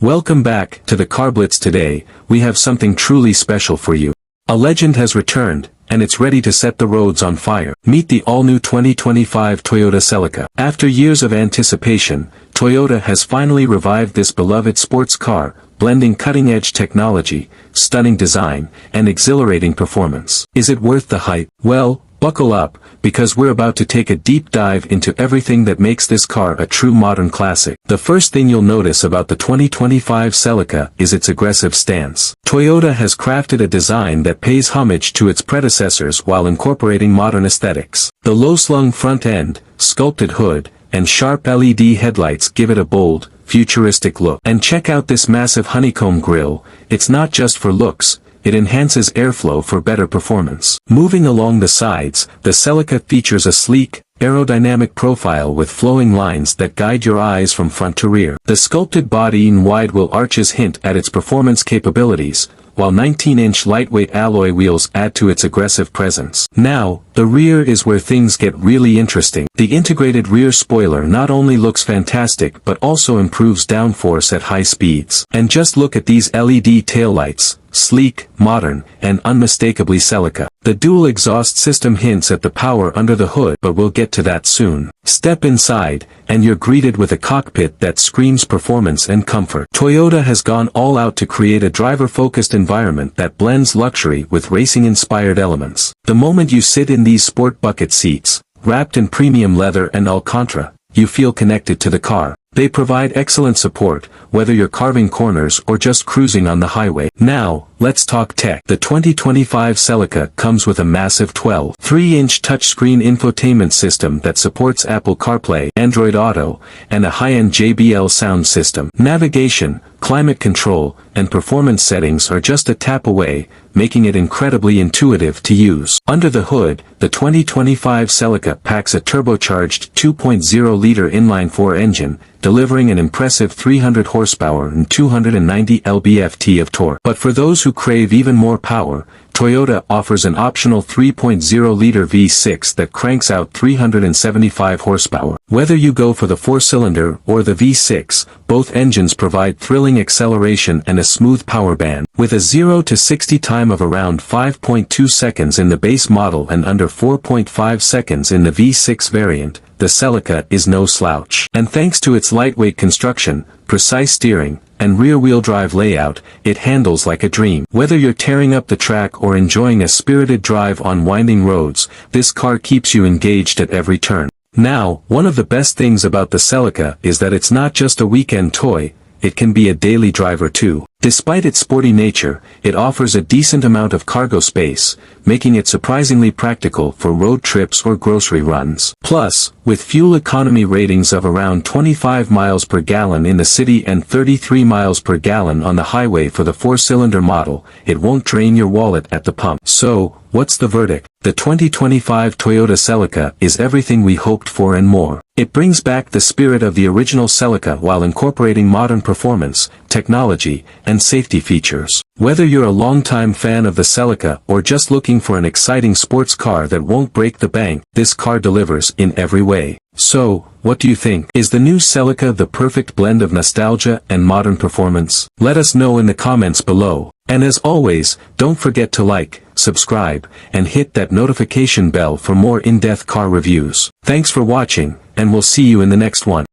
Welcome back to the Car Blitz. Today, we have something truly special for you. A legend has returned, and it's ready to set the roads on fire. Meet the all-new 2025 Toyota Celica. After years of anticipation, Toyota has finally revived this beloved sports car, blending cutting-edge technology, stunning design, and exhilarating performance. Is it worth the hype? Well, buckle up, because we're about to take a deep dive into everything that makes this car a true modern classic. The first thing you'll notice about the 2025 Celica is its aggressive stance. Toyota has crafted a design that pays homage to its predecessors while incorporating modern aesthetics. The low-slung front end, sculpted hood, and sharp LED headlights give it a bold, futuristic look. And check out this massive honeycomb grille. It's not just for looks, it enhances airflow for better performance. Moving along the sides, the Celica features a sleek, aerodynamic profile with flowing lines that guide your eyes from front to rear. The sculpted body and wide-wheel arches hint at its performance capabilities, while 19-inch lightweight alloy wheels add to its aggressive presence. Now, the rear is where things get really interesting. The integrated rear spoiler not only looks fantastic but also improves downforce at high speeds. And just look at these LED taillights, sleek, modern, and unmistakably Celica. The dual exhaust system hints at the power under the hood, but we'll get to that soon. Step inside, and you're greeted with a cockpit that screams performance and comfort. Toyota has gone all out to create a driver-focused environment that blends luxury with racing-inspired elements. The moment you sit in these sport bucket seats, wrapped in premium leather and Alcantara, you feel connected to the car. They provide excellent support, whether you're carving corners or just cruising on the highway. Now, let's talk tech. The 2025 Celica comes with a massive 12.3-inch touchscreen infotainment system that supports Apple CarPlay, Android Auto, and a high-end JBL sound system. Navigation, climate control, and performance settings are just a tap away, making it incredibly intuitive to use. Under the hood, the 2025 Celica packs a turbocharged 2.0-liter inline-4 engine, delivering an impressive 300 horsepower and 290 lb-ft of torque. But for those who crave even more power, Toyota offers an optional 3.0-liter V6 that cranks out 375 horsepower. Whether you go for the 4-cylinder or the V6, both engines provide thrilling acceleration and a smooth power band. With a 0 to 60 time of around 5.2 seconds in the base model and under 4.5 seconds in the V6 variant, the Celica is no slouch. And thanks to its lightweight construction, precise steering, and rear-wheel drive layout, it handles like a dream. Whether you're tearing up the track or enjoying a spirited drive on winding roads, this car keeps you engaged at every turn. Now, one of the best things about the Celica is that it's not just a weekend toy, it can be a daily driver too. Despite its sporty nature, it offers a decent amount of cargo space, making it surprisingly practical for road trips or grocery runs. Plus, with fuel economy ratings of around 25 miles per gallon in the city and 33 miles per gallon on the highway for the 4-cylinder model, it won't drain your wallet at the pump. So, what's the verdict? The 2025 Toyota Celica is everything we hoped for and more. It brings back the spirit of the original Celica while incorporating modern performance, technology, and safety features. Whether you're a longtime fan of the Celica or just looking for an exciting sports car that won't break the bank, this car delivers in every way. So, what do you think? Is the new Celica the perfect blend of nostalgia and modern performance? Let us know in the comments below. And as always, don't forget to like, subscribe, and hit that notification bell for more in-depth car reviews. Thanks for watching, and we'll see you in the next one.